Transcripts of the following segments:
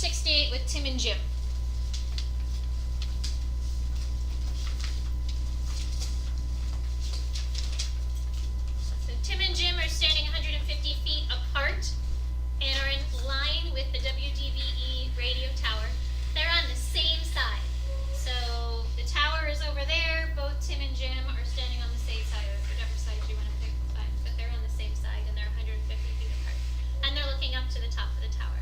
68 with Tim and Jim. So Tim and Jim are standing 150 feet apart and are in line with the WDVE radio tower. They're on the same side. So the tower is over there. Both Tim and Jim are standing on the same side, or whatever side you want to pick, but they're on the same side and they're 150 feet apart. And they're looking up to the top of the tower.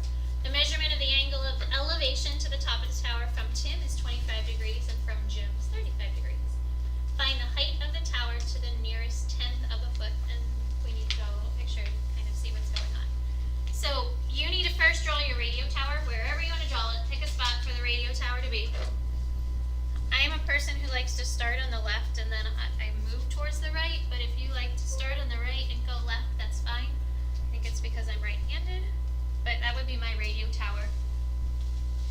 The measurement of the angle of elevation to the top of the tower from Tim is 25 degrees and from Jim is 35 degrees. Find the height of the tower to the nearest tenth of a foot, and we need to draw a little picture to kind of see what's going on. So you need to first draw your radio tower wherever you want to draw it. Pick a spot for the radio tower to be. I am a person who likes to start on the left and then I move towards the right, but if you like to start on the right and go left, that's fine. I think it's because I'm right-handed. But that would be my radio tower.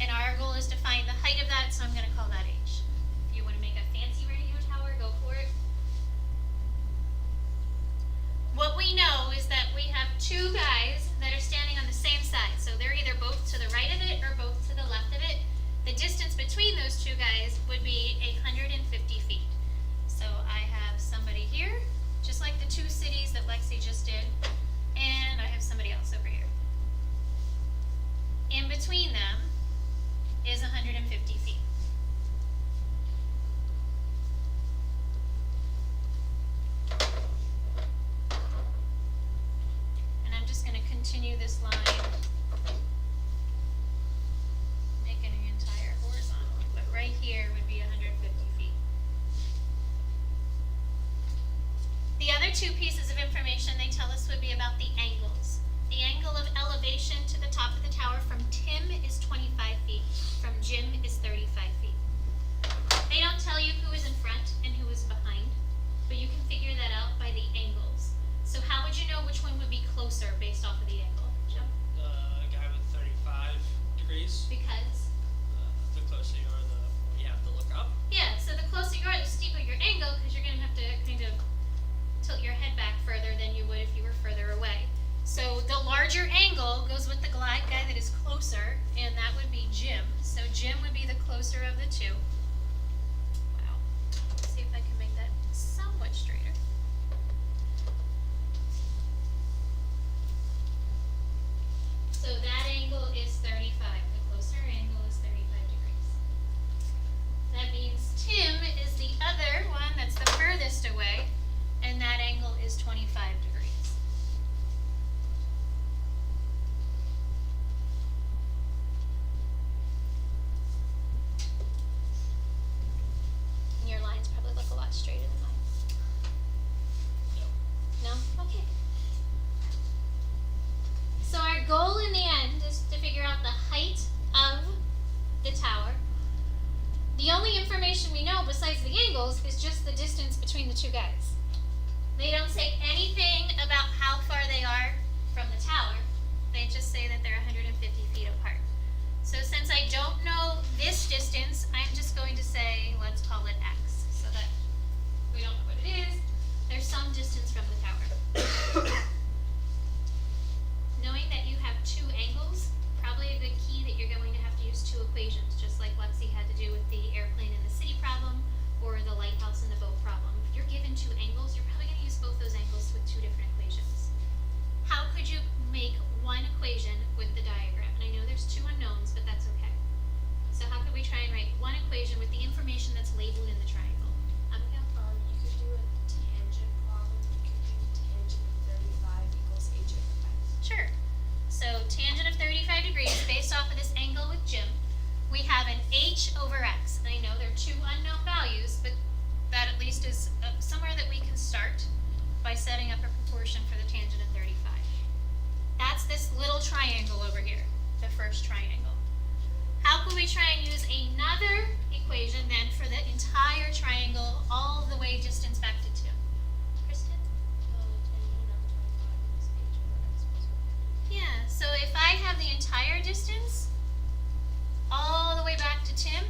And our goal is to find the height of that, so I'm going to call that H. If you want to make a fancy radio tower, go for it. What we know is that we have two guys that are standing on the same side. So they're either both to the right of it or both to the left of it. The distance between those two guys would be 150 feet. So I have somebody here, just like the two cities that Lexi just did. And I have somebody else over here. In between them is 150 feet. And I'm just going to continue this line, making an entire horizontal. But right here would be 150 feet. The other two pieces of information they tell us would be about the angles. The angle of elevation to the top of the tower from Tim is 25 feet, from Jim is 35 feet. They don't tell you who is in front and who is behind, but you can figure that out by the angles. So how would you know which one would be closer based off of the angle, Jim? The guy with 35 degrees. Because? The closer you are, the more you have to look up. Yeah, so the closer you are, the steeper your angle, because you're going to have to kind of tilt your head back further than you would if you were further away. So the larger angle goes with the guy that is closer, and that would be Jim. So Jim would be the closer of the two. Wow. Let's see if I can make that somewhat straighter. So that angle is 35. The closer angle is 35 degrees. That means Tim is the other one that's the furthest away, and that angle is 25 degrees. Your lines probably look a lot straighter than mine. No. No? Okay. So our goal in the end is to figure out the height of the tower. The only information we know besides the angles is just the distance between the two guys. They don't say anything about how far they are from the tower. They just say that they're 150 feet apart. So since I don't know this distance, I'm just going to say, let's call it X, so that we don't know what it is. There's some distance from the tower. Knowing that you have two angles, probably a good key that you're going to have to use two equations, just like Lexi had to do with the airplane in the city problem or the lighthouse in the boat problem. If you're given two angles, you're probably going to use both those angles with two different equations. How could you make one equation with the diagram? And I know there's two unknowns, but that's okay. So how could we try and write one equation with the information that's labeled in the triangle? Abigail? You could do a tangent problem. You could do tangent of 35 equals h over x. Sure. So tangent of 35 degrees based off of this angle with Jim. We have an h over x. And I know there are two unknown values, but that at least is somewhere that we can start by setting up a proportion for the tangent of 35. That's this little triangle over here, the first triangle. How can we try and use another equation then for the entire triangle all the way distance back to 2? Kristen? Tangent of 25 equals h over x plus 1. Yeah, so if I have the entire distance all the way back to Tim,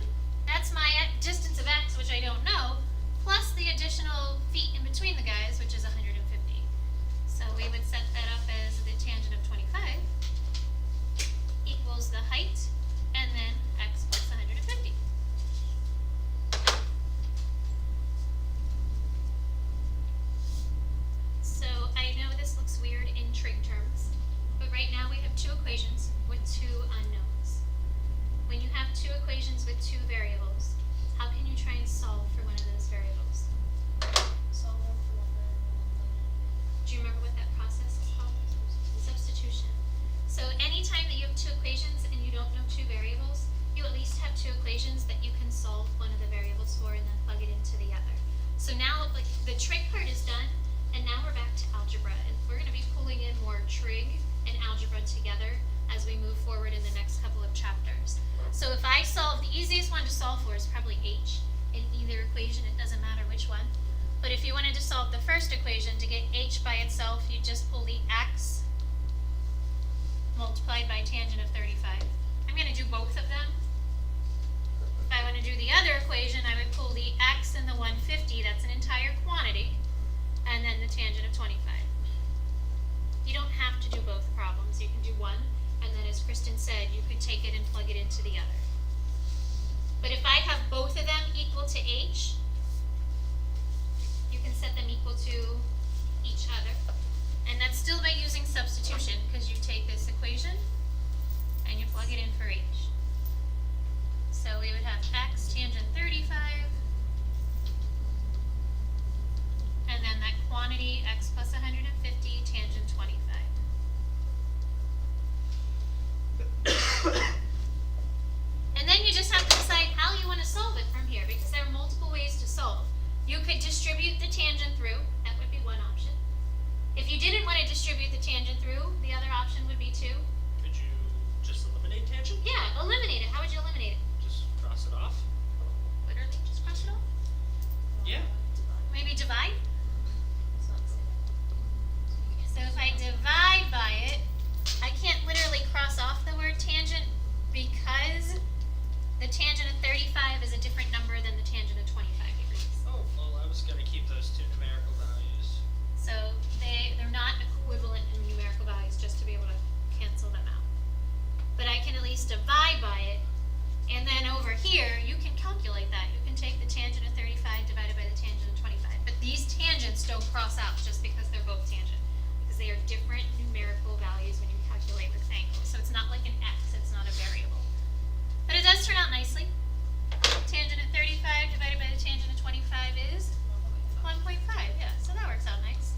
that's my distance of x, which I don't know, plus the additional feet in between the guys, which is 150. So we would set that up as the tangent of 25 equals the height with two variables. How can you try and solve for one of those variables? So one for one variable. Do you remember what that process is called? Substitution. So anytime that you have two equations and you don't know two variables, you at least have two equations that you can solve one of the variables for and then plug it into the other. So now, like, the trig part is done, and now we're back to algebra, and we're going to be pulling in more trig and algebra together as we move forward in the next couple of chapters. So if I solve, the easiest one to solve for is probably h in either equation, it doesn't matter which one. But if you wanted to solve the first equation, to get h by itself, you just pull the x multiplied by tangent of 35. I'm going to do both of them. If I want to do the other equation, I would pull the x and the 150, that's an entire quantity, and then the tangent of 25. You don't have to do both problems. You can do one, and then as Kristen said, you could take it and plug it into the other. But if I have both of them equal to h, you can set them equal to each other. And that's still by using substitution, because you take this equation and you plug it in for h. So we would have x tangent 35, and then that quantity x plus 150 tangent 25. And then you just have to decide how you want to solve it from here, because there are multiple ways to solve. You could distribute the tangent through, that would be one option. If you didn't want to distribute the tangent through, the other option would be to, Could you just eliminate tangent? yeah, eliminate it. How would you eliminate it? Just cross it off? Literally just cross it off? Yeah. Maybe divide? It's not the same. So if I divide by it, I can't literally cross off the word tangent because the tangent of 35 is a different number than the tangent of 25 degrees. Oh, well, I was going to keep those two numerical values. So they're not equivalent in numerical values just to be able to cancel them out. But I can at least divide by it, and then over here you can calculate that. You can take the tangent of 35 divided by the tangent of 25. But these tangents don't cross out just because they're both tangent, because they are different numerical values when you calculate with angles. So it's not like an x, it's not a variable. But it does turn out nicely. Tangent of 35 divided by the tangent of 25 is 1.5, yeah, so that works out nice.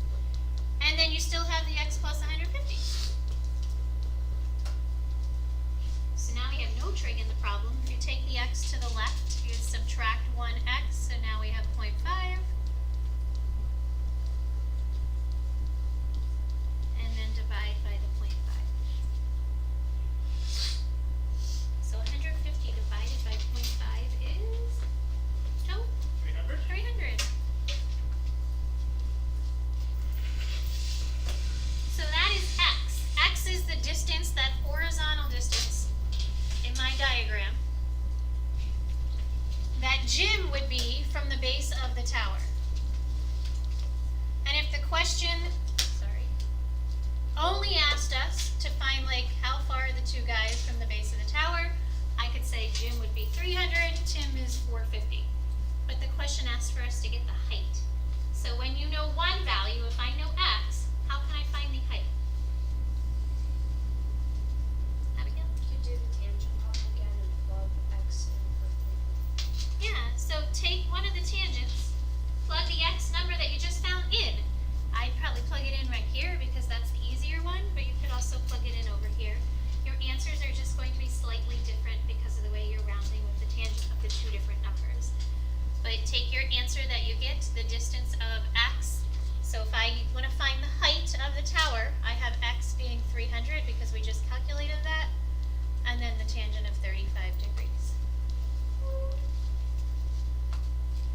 And then you still have the x plus 150. So now we have no trig in the problem. If you take the x to the left, you subtract 1x, so now we have 0.5. And then divide by the 0.5. So 150 divided by 0.5 is, no, 300? 300. So that is x. X is the distance, that horizontal distance in my diagram, that Jim would be from the base of the tower. And if the question, only asked us to find, like, how far are the two guys from the base of the tower, I could say Jim would be 300, Tim is 450. But the question asked for us to get the height. So when you know one value, if I know x, how can I find the height? Abigail? You do the tangent problem again and plug x in for 300. Yeah, so take one of the tangents, plug the x number that you just found in. I'd probably plug it in right here because that's the easier one, but you could also plug it in over here. Your answers are just going to be slightly different because of the way you're rounding with the tangent of the two different numbers. But take your answer that you get, the distance of x. So if I want to find the height of the tower, I have x being 300 because we just calculated that, and then the tangent of 35 degrees.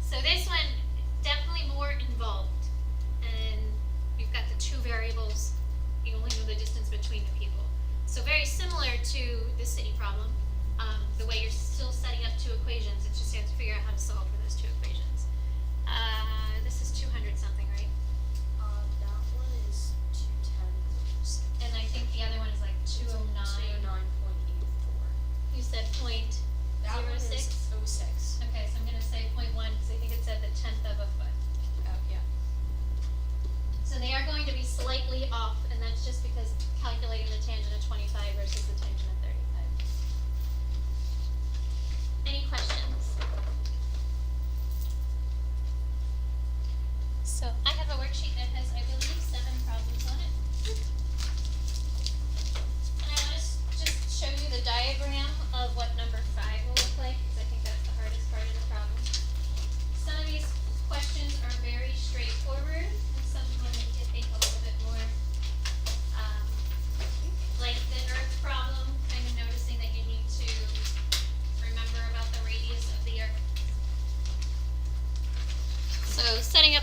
So this one, definitely more involved. And you've got the two variables, you only know the distance between the people. So very similar to the city problem, the way you're still setting up two equations, it's just you have to figure out how to solve for those two equations. This is 200 something, right? That one is 210. And I think the other one is like 209. 209.84. You said point That one is 06? 06. Okay, so I'm gonna say 0.1 because I think it said the 10th of a foot. Oh, yeah. So they are going to be slightly off, and that's just because calculating the tangent of 25 versus the tangent of 35. Any questions?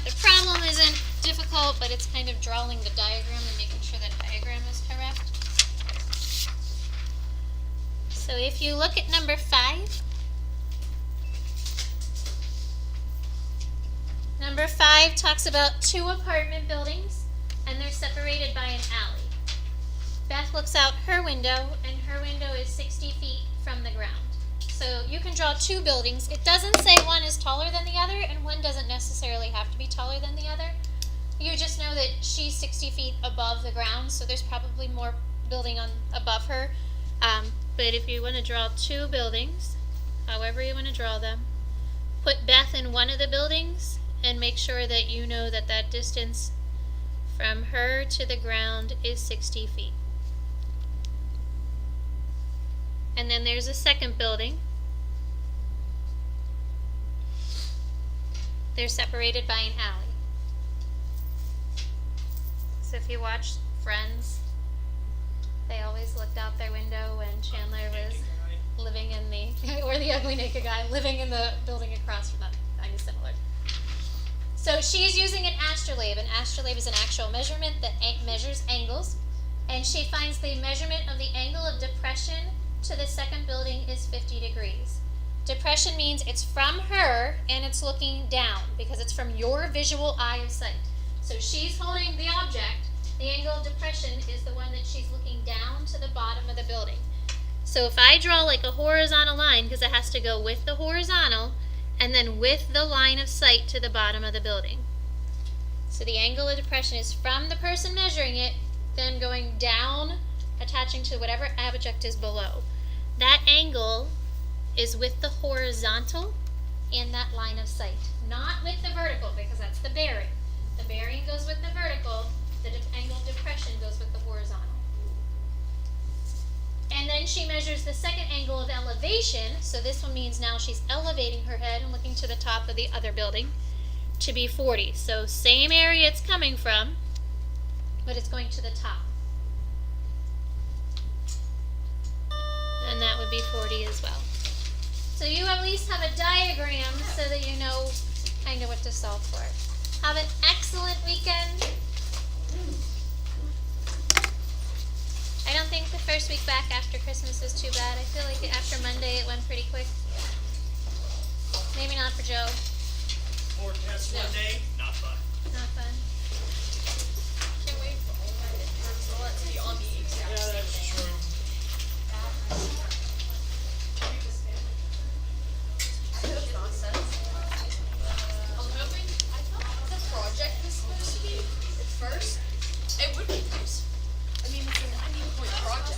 The problem isn't difficult, but it's kind of drawing the diagram and making sure that diagram is correct. So if you look at number 5, number 5 talks about 2 apartment buildings, and they're separated by an alley. Beth looks out her window, and her window is 60 feet from the ground. So you can draw 2 buildings. It doesn't say one is taller than the other, and one doesn't necessarily have to be taller than the other. You just know that she's 60 feet above the ground, so there's probably more building above her. But if you want to draw 2 buildings, however you want to draw them, put Beth in one of the buildings and make sure that you know that that distance from her to the ground is 60 feet. And then there's a second building. They're separated by an alley. So if you watch Friends, they always looked out their window when Chandler was living in the, or the ugly naked guy, living in the building across from them. Kind of similar. So she's using an astrolabe. An astrolabe is an actual measurement that measures angles. And she finds the measurement of the angle of depression to the second building is 50 degrees. Depression means it's from her and it's looking down because it's from your visual eye of sight. So she's holding the object. The angle of depression is the one that she's looking down to the bottom of the building. So if I draw like a horizontal line, because it has to go with the horizontal and then with the line of sight to the bottom of the building. So the angle of depression is from the person measuring it, then going down, attaching to whatever object is below. That angle is with the horizontal and that line of sight, not with the vertical, because that's the bearing. The bearing goes with the vertical, the angle of depression goes with the horizontal. And then she measures the second angle of elevation, so this one means now she's elevating her head and looking to the top of the other building, to be 40. So same area it's coming from, but it's going to the top. And that would be 40 as well. So you at least have a diagram so that you know kind of what to solve for. Have an excellent weekend. I don't think the first week back after Christmas is too bad. I feel like after Monday it went pretty quick. Maybe not for Joe. 4 tests one day, not fun. Not fun. Can't wait for all my results to be on the exact Yeah, same that's day. true. That's nonsense. I'm hoping, I thought the project was supposed to be at first. It would be nice. I mean, it's a 90-point project.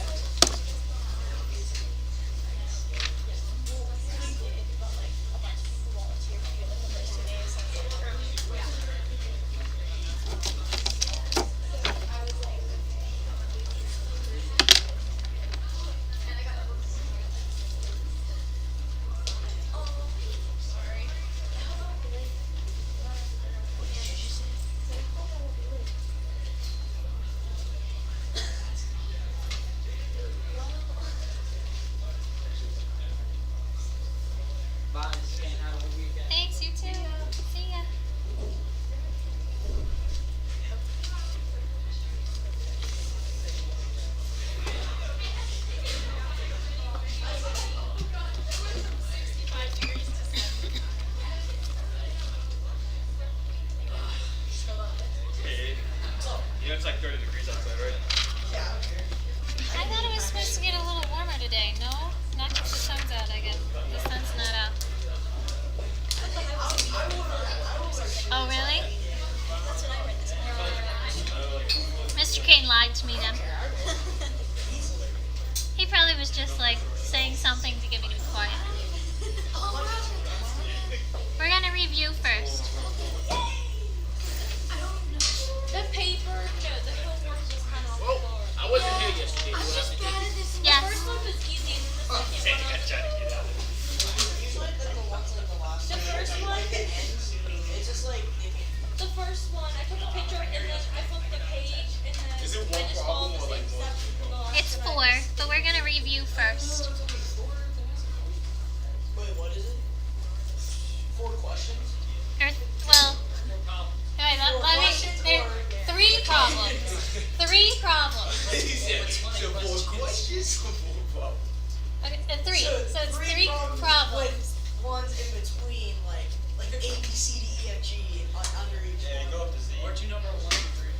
A, B, C, D, E, F, G under each Yeah, one. go up to Z. Or two number 1 and 3.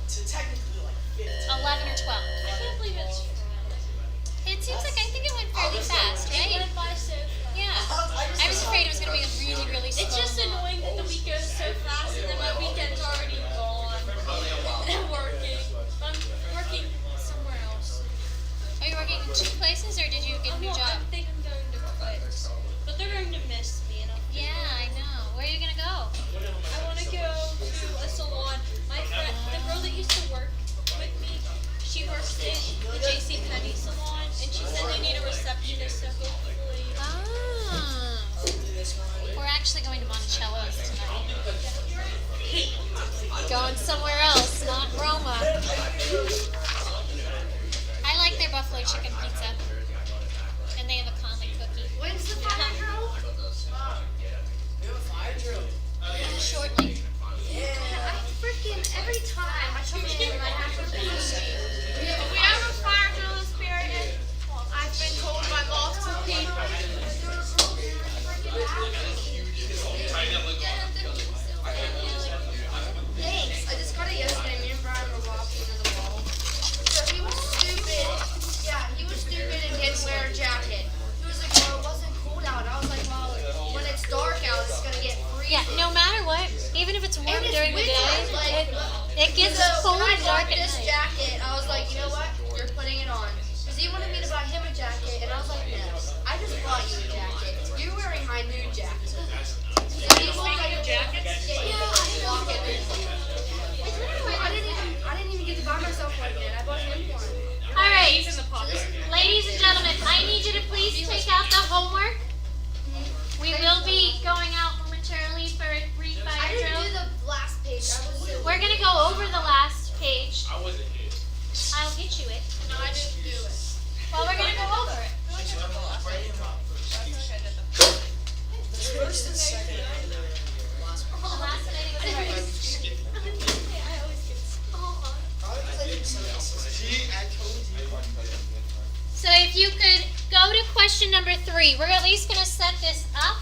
So technically like 15. 11 or 12. I can't believe it's It seems like I think it went fairly fast, It right? went by so fast. Yeah. I was afraid it was gonna be a really, really slow. It's just annoying that the week goes so fast and then my weekend's already gone. I'm working. I'm working somewhere else. Are you working in 2 places, or did you get a new job? I think I'm going to quit. But they're going to miss me and Yeah, I know. Where are you gonna go? I want to go to a salon. My friend, the girl that used to work with me, she works in the JCPenney salon, and she said they need a receptionist, so hopefully. Ah. We're actually going to Monticello's tonight. Going somewhere else, not Roma. I like their buffalo chicken pizza. And they have a common cookie. When's the fire drill? We have a fire drill. Shortly. I freaking every time I come in and I have to be. We have a fire drill in Spirit. I've been told by multiple people. Thanks. I just got it yesterday. Me and Brian were walking in the wall. So he was stupid. Yeah, he was stupid and didn't wear a jacket. He was like, well, it wasn't cold out. I was like, well, when it's dark out, it's gonna get freezing. Yeah, no matter what, even if it's warm And it's during the winter, day, like, it gets so cold when I and dark bought at this night. jacket, I was like, you know what? You're putting it on. Because he wanted me to buy him a jacket, and I was like, no. I just bought you a jacket. You're wearing my new jacket. So he was like, jackets? Yeah, I didn't walk in. I didn't even get to buy myself one yet. I bought him one. All right, ladies and gentlemen, I need you to please take out the homework. We will be going out momentarily for a brief I fire didn't do drill. the last page. I was so We're gonna go over the last page. I wasn't here. I'll get you it. No, I didn't do it. Well, we're gonna go over it. First and second. The last thing is right. So if you could go to question number 3, we're at least going to set this up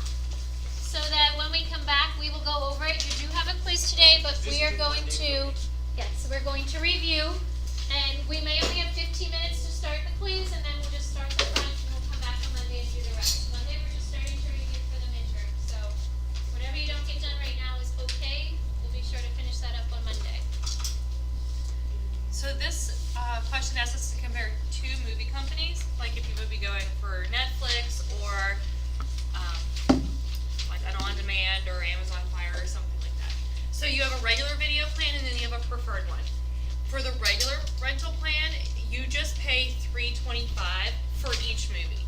so that when we come back, we will go over it. You do have a quiz today, but we are going to, yes, we're going to review, and we may only have 15 minutes to start the quiz, and then we'll just start the front, and we'll come back on Monday and do the rest. Monday, we're just starting to review for the midterm, so whatever you don't get done right now is okay. We'll be sure to finish that up on Monday. So this question asks us to compare 2 movie companies, like if you would be going for Netflix or like an on-demand or Amazon Fire or something like that. So you have a regular video plan and then you have a preferred one. For the regular rental plan, you just pay $325 for each movie.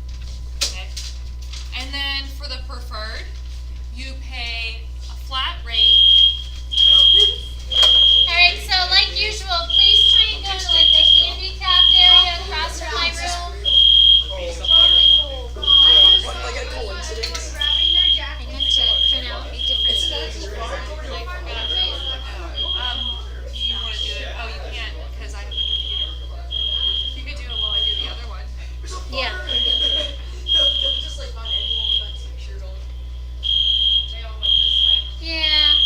Okay? And then for the preferred, you pay a flat rate. Alright, so like usual, please try and go to like the handicapped area across from my room. Like a coincidence. I meant to print out a different page. Do you want to do it? Oh, you can't because I have the computer. You could do it while I do the other one. Yeah. Just like find anyone with that t-shirt on. They all went this way. Yeah.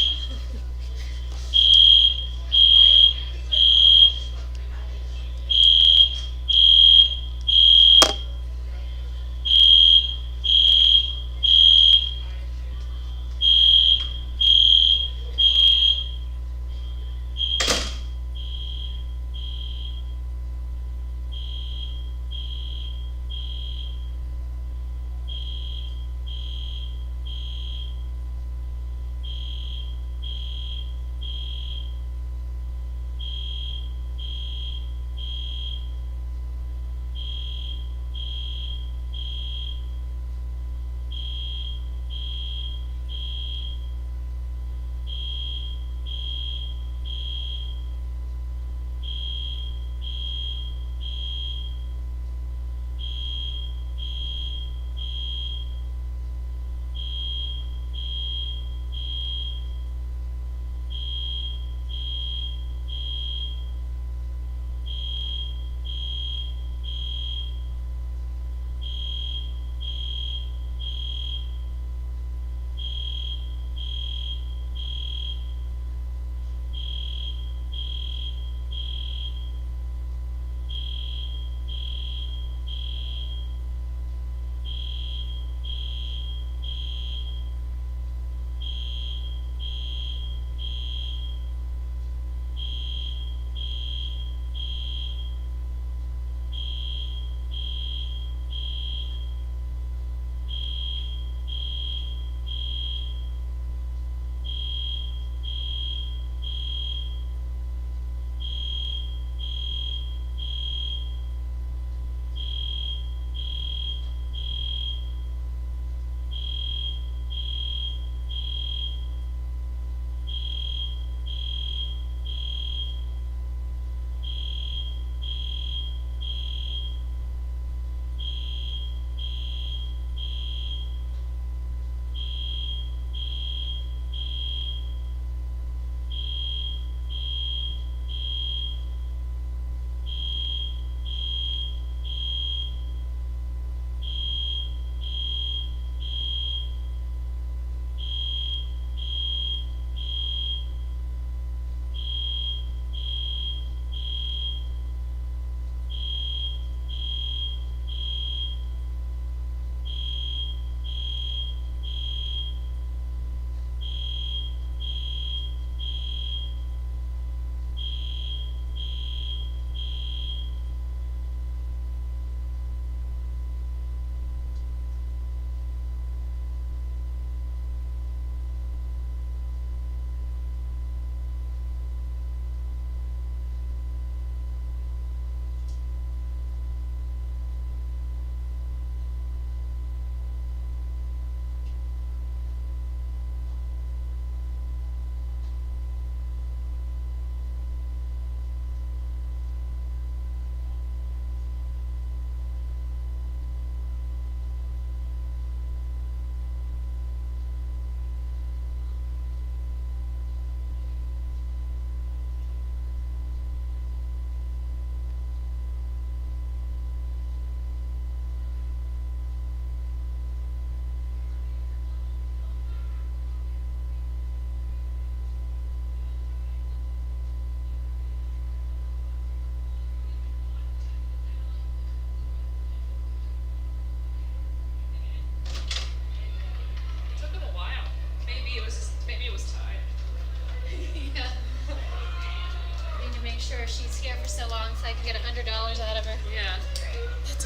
$100 out of her. Yeah.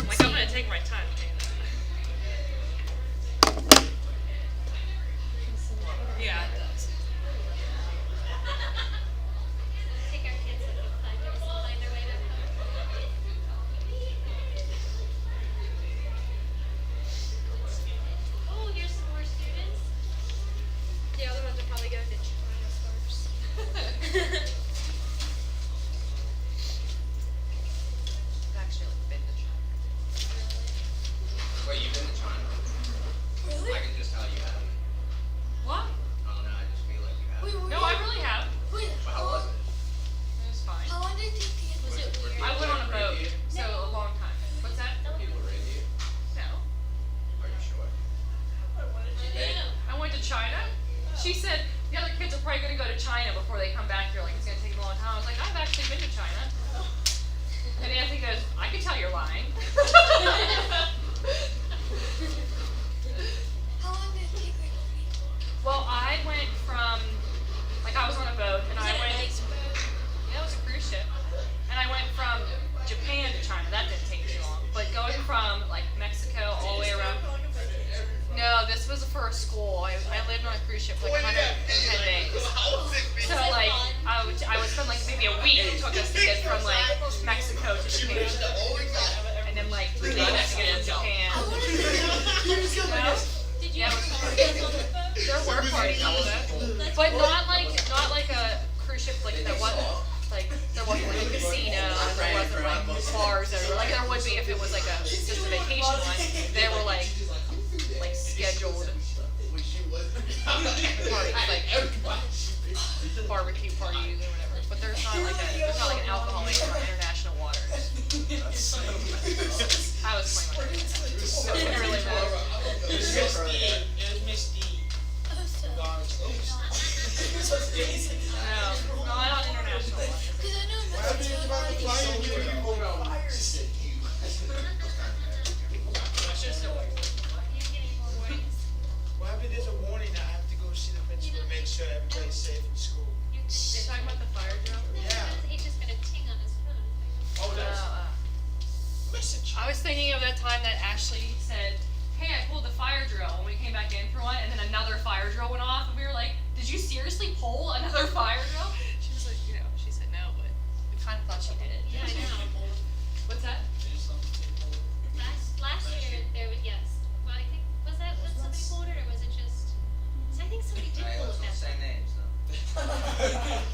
Like, I'm gonna take my time paying that. Yeah, it does. Take our kids and go find their way back home. Oh, here's some more students. The other ones are probably going to China first. I've actually been to China. Wait, you've been to China? Really? I can just tell you haven't. What? I don't know, I just feel like you haven't. No, I really have. Wait, But how was it? It was fine. how long did it take to get Was it Were weird? I went on a people boat, raid you? so a long time. What's that? People raid you? No. Are you sure? I went to China. She said the other kids are probably gonna go to China before they come back here. Like, it's gonna take a long time. I was like, I've actually been to China. And Anthony goes, I can tell you're lying. How long did it take like a week? Well, I went from, like, I was on a boat, and I went. Yeah, it was a cruise ship. And I went from Japan to China. That didn't take too long. But going from, like, Mexico all the way around. No, this was for a school. I lived on a cruise ship for like 110 days. So, like, I would spend, like, maybe a week it took us to get from, like, Mexico to Japan. And then, like, 3 days to get to Japan. No? Did you Yeah, ever it was party on the boat? There were parties on the boat. But not like a cruise ship, like, there wasn't like a casino, and there wasn't, like, bars everywhere. Like, there would be if it was, like, just a vacation one. They were, like scheduled parties, like barbecue parties or whatever. But there's not like an alcohol made from international waters. I was playing my it was really bad. It was Miss D. Guards. No, not on international waters. Because I know Mexico. I should have said what. You're getting more warnings. Well, if there's a warning, I have to go see the principal to make sure everybody's safe in school. You're You're talking about the fire drill? He's just gonna ting on his phone. Oh, that's message. I was thinking of that time that Ashley said, hey, I pulled the fire drill when we came back in for one, and then another fire drill went off, and we were like, did you seriously pull another fire drill? She was like, she said no, but we kind of thought she did it. Yeah, I know. What's that? Last year there was well, I think was somebody pulled it or was it just? So I think somebody did Hey, pull let's it not that say time. names though.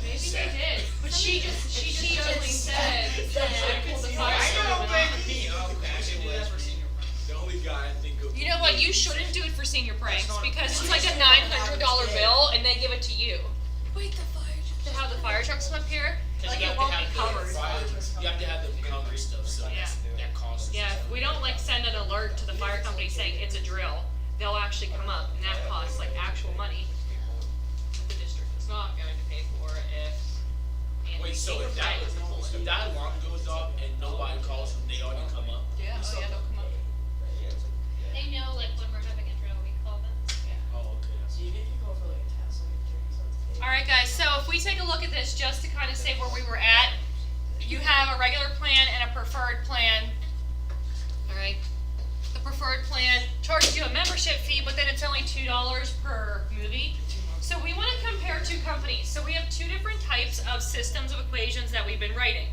Maybe they did, but she just totally said I pulled the fire drill. The only guy I think of. You know what? You shouldn't do it for senior pranks because it's like a $900 bill and they give it to you. Wait, the fire To have the fire trucks come up here, Because like you it have won't to be have covered. you have to have the cover stuff, so Yeah. that costs. Yeah, if we don't like send an alert to the fire company saying it's a drill, they'll actually come up and that costs like actual money. The district is not going to pay for if. Wait, so if that alarm goes off and nobody calls them, they already come up? Yeah, oh yeah, they'll come up. They know like when we're having a drill, we call them. Oh, okay. So you can go for like a task, like a drink, so it's Alright guys, so if we take a look at this just to kind of say where we were at, you have a regular plan and a preferred plan. Alright, the preferred plan charges you a membership fee, but then it's only $2 per movie. So we want to compare two companies. So we have two different types of systems of equations that we've been writing.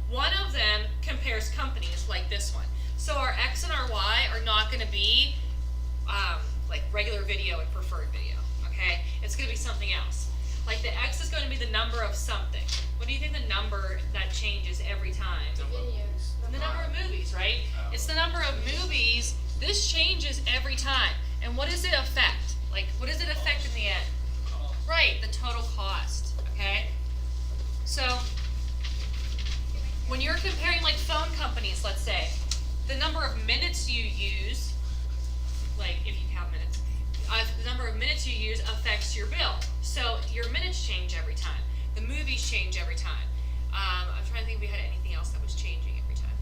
One of them compares companies like this one. So our X and our Y are not going to be like regular video and preferred video, okay? It's going to be something else. Like the X is going to be the number of something. What do you think the number that changes every time? videos. The number of movies, right? It's the number of movies. This changes every time. And what does it affect? Like, what does it affect in the end? Right, the total cost, okay? So, when you're comparing like phone companies, let's say, the number of minutes you use, like if you count minutes, the number of minutes you use affects your bill. So your minutes change every time. The movies change every time. I'm trying to think if we had anything else that was changing every time.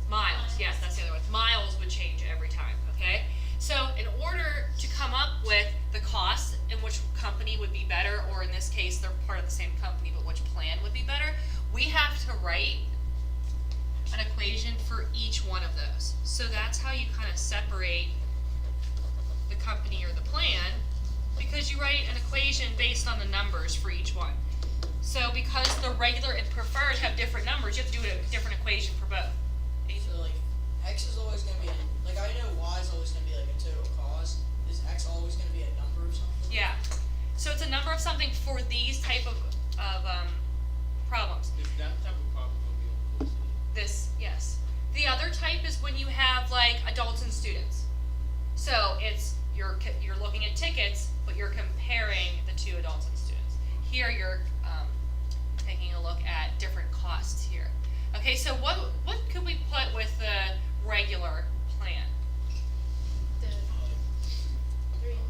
Miles, yes, that's the other one. Miles would change every time, okay? So in order to come up with the cost and which company would be better, or in this case, they're part of the same company, but which plan would be better, we have to write an equation for each one of those. So that's how you kind of separate the company or the plan, because you write an equation based on the numbers for each one. So because the regular and preferred have different numbers, you have to do a different equation for both. So like, X is always gonna be, like I know Y is always gonna be like a total cost. Is X always gonna be a number of something? Yeah. So it's a number of something for these type of problems. Is that type of problem gonna be on course? This, yes. The other type is when you have like adults and students. So it's, you're looking at tickets, but you're comparing the two adults and students. Here you're taking a look at different costs here. Okay, so what could we put with the regular plan?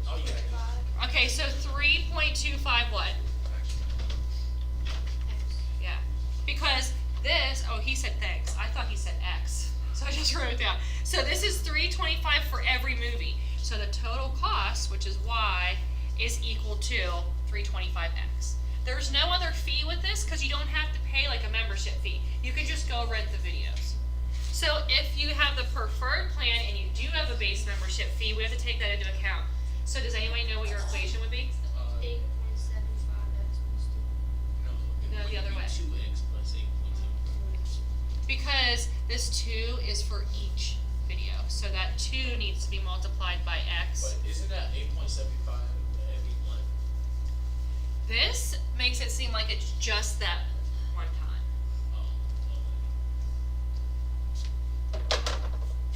Oh, yeah. Okay, so 3.25 what? Yeah, because this, oh, he said thanks. I thought he said X. So I just wrote it down. So this is $3.25 for every movie. So the total cost, which is Y, is equal to $3.25X. There's no other fee with this because you don't have to pay like a membership fee. You can just go rent the videos. So if you have the preferred plan and you do have a base membership fee, we have to take that into account. So does anybody know what your equation would be? 8.75x. No, the other way. 2x plus 8.2. Because this 2 is for each video. So that 2 needs to be multiplied by X. But isn't that 8.75 every month? This makes it seem like it's just that one time. Oh,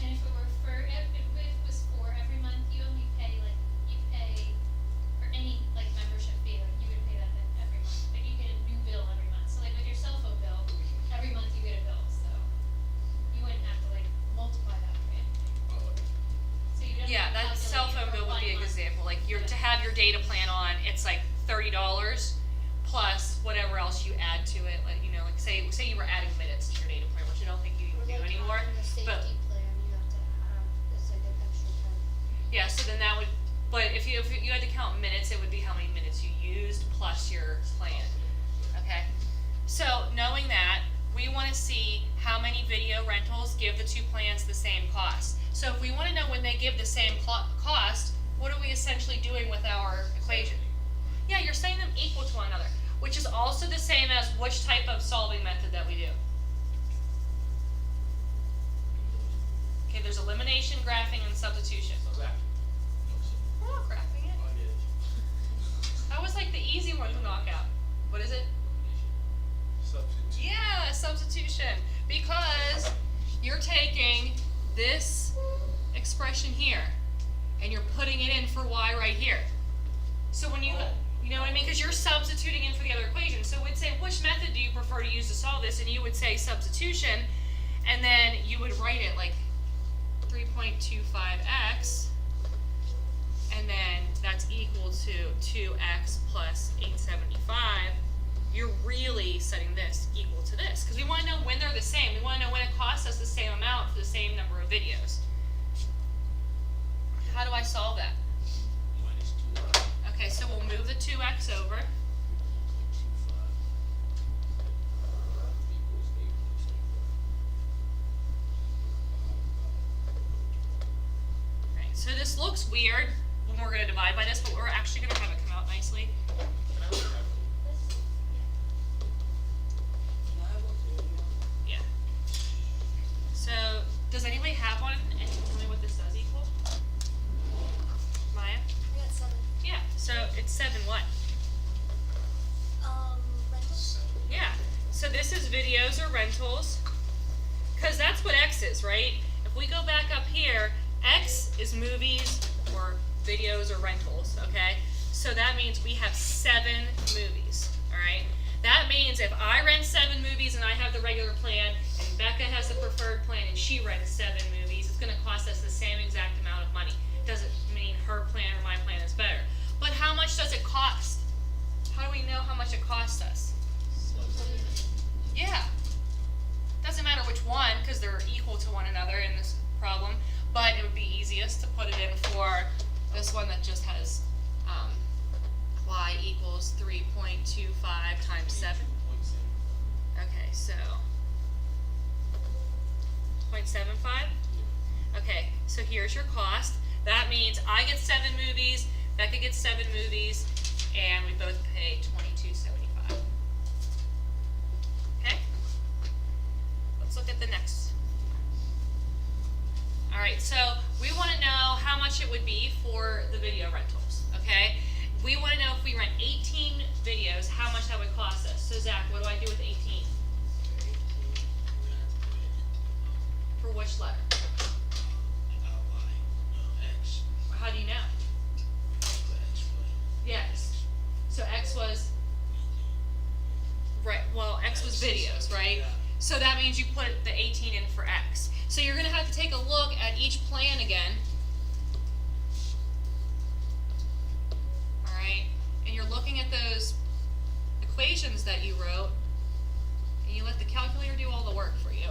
And if it were if it was for every month, you only pay you pay for any membership fee, you would pay that every month, but you get a new bill every month. So with your cell phone bill, every month you get a bill, so you wouldn't have to multiply that for anything. oh, So you don't Yeah, have to that cell calculate it phone for bill would 1 be a good month. example. Like to have your data plan on, it's like $30 plus whatever else you add to it. Like say you were adding minutes to your data plan, which I don't think you even do anymore. But Plan, you have to have, it's like an extra 10. yeah, so then that would. But if you had to count minutes, it would be how many minutes you used plus your plan. Okay. So knowing that, we want to see how many video rentals give the two plans the same cost. So if we want to know when they give the same cost, what are we essentially doing with our equation? Yeah, you're setting them equal to one another, which is also the same as which type of solving method that we do. Okay, there's elimination, graphing, and substitution. We're not graphing it. That was like the easy one to knock out. What is it? Substitute. Yeah, substitution. Because you're taking this expression here and you're putting it in for y right here. So when you know what I mean? Because you're substituting in for the other equation. So we'd say, which method do you prefer to use to solve this? And you would say substitution, and then you would write it like 3.25x, and then that's equal to 2x plus 875. You're really setting this equal to this, because we want to know when they're the same. We want to know when it costs us the same amount for the same number of videos. How do I solve that? Minus 2y. Okay, so we'll move the 2x over. Right, so this looks weird when we're going to divide by this, but we're actually going to have it come out nicely. Yeah. So, does anybody have one and can tell me what this does equal? Maya? I got 7. Yeah, so it's 7 what? Rentals? Yeah, so this is videos or rentals, because that's what X is, right? If we go back up here, X is movies or videos or rentals, okay? So that means we have 7 movies, all right? That means if I rent 7 movies and I have the regular plan, and Becca has the preferred plan and she rents 7 movies, it's gonna cost us the same exact amount of money. Doesn't mean her plan or my plan is better. But how much does it cost? How do we know how much it costs us? Yeah. Doesn't matter which one, because they're equal to one another in this problem, but it would be easiest to put it in for this one that just has y equals 3.25 times 7. Okay, so 1.75? Okay, so here's your cost. That means I get 7 movies, Becca gets 7 movies, and we both pay $22.75. Okay? Let's look at the next. Alright, so we want to know how much it would be for the video rentals, okay? We want to know if we rent 18 videos, how much that would cost us. So Zach, what do I do with 18? For which letter? X. How do you know? Yes. So X was, right, well, X was videos, right? So that means you put the 18 in for X. So you're going to have to take a look at each plan again. All right? And you're looking at those equations that you wrote, and you let the calculator do all the work for you.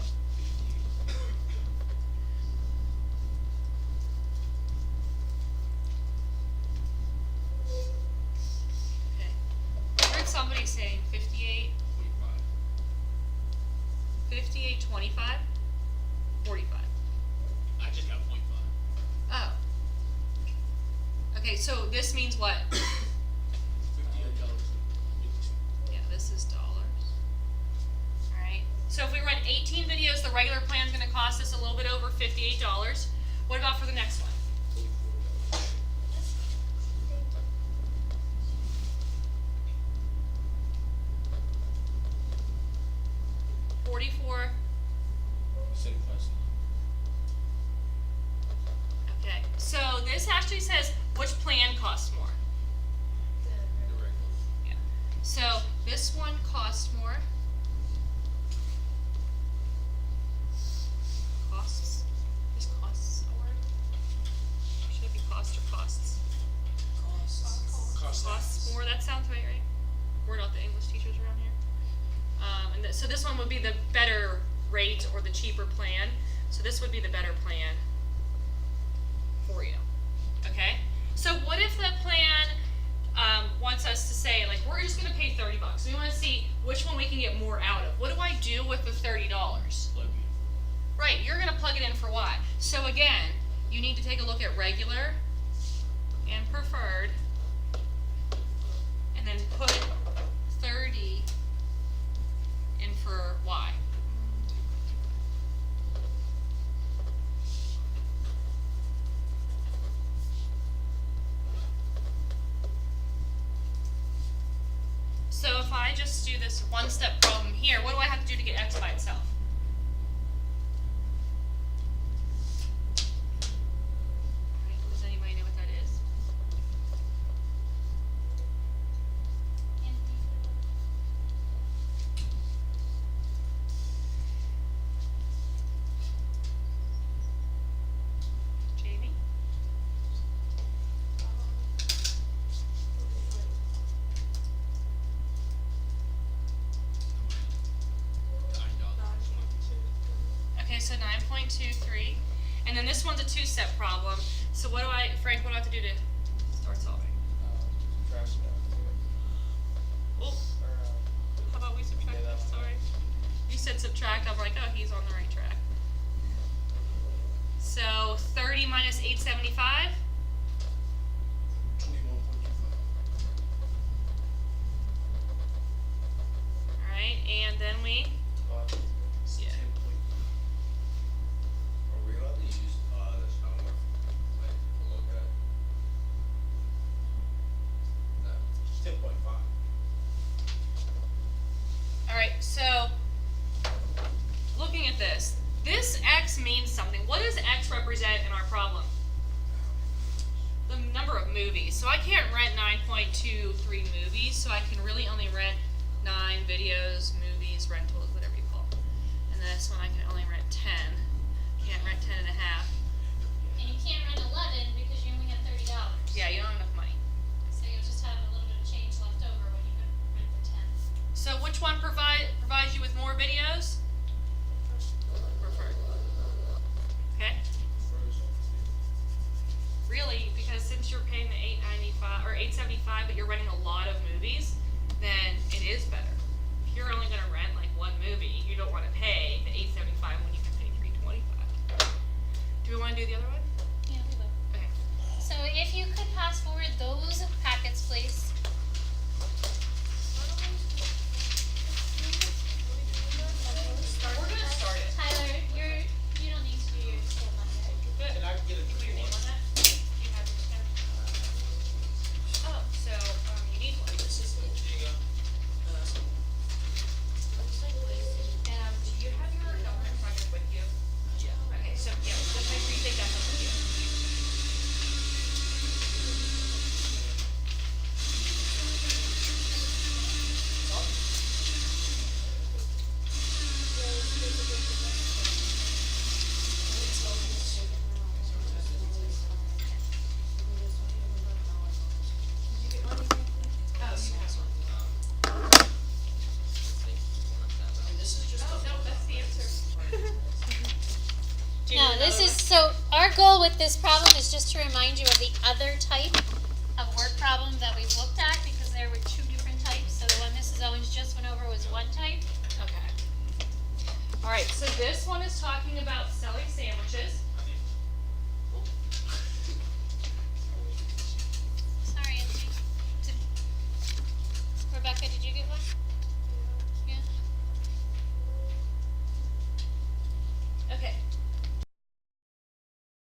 Okay. I heard somebody saying 58, 25, 45. I just got 0.5. Oh. Okay, so this means what? $58. Yeah, this is dollars. Alright. So if we rent 18 videos, the regular plan is going to cost us a little bit over $58. What about for the next one? $44. Same price. Okay. So this actually says which plan costs more. The regular. Yeah. So this one costs more. Costs? Is costs a word? Or should it be cost or costs? Costs more, that sounds right, right? We're not the English teachers around here. So this one would be the better rate or the cheaper plan. So this would be the better plan for you. Okay? So what if the plan wants us to say, like, we're just going to pay $30. We want to see which one we can get more out of. What do I do with the $30? Plug in. Right, you're going to plug it in for what? So again, you need to take a look at regular and preferred, and then put 30 in for Y. So if I just do this one-step problem here, what do I have to do to get X by itself? Alright, does anybody know what that is? Jamie? Okay, so 9.23. And then this one's a two-step problem. So what do Frank, what do I have to do to start solving? Oh, how about we subtract Yeah, that this? one. Sorry. You said subtract, I'm like, oh, he's on the right track. So 30 minus 875? 21.25. Alright, and then we, yeah. 10.5. Are we allowed to use, this homework, like, to look at? No. 10.5. Alright, so looking at this X means something. What does X represent in our problem? The number of movies. So I can't rent 9.23 movies, so I can really only rent 9 videos, movies, rentals, whatever you call them. And this one I can only rent 10. Can't rent 10 and a half. And you can't rent 11 because you only have $30. Yeah, you don't have enough money. So you'll just have a little bit of change left over when you can rent the 10. So which one provides you with more videos? Preferred. Okay. Really, because since you're paying the $8.95 or $8.75, but you're renting a lot of movies, then it is better. If you're only going to rent like one movie, you don't want to pay the $8.75 when you can pay $3.25. Do you No, need this another is, so our goal with this problem is just to remind you of the other type of work problem that we've looked at, because there were two different types. So the one Mrs. Owens just went over was one type. Okay. Alright, so this one is talking about selling sandwiches.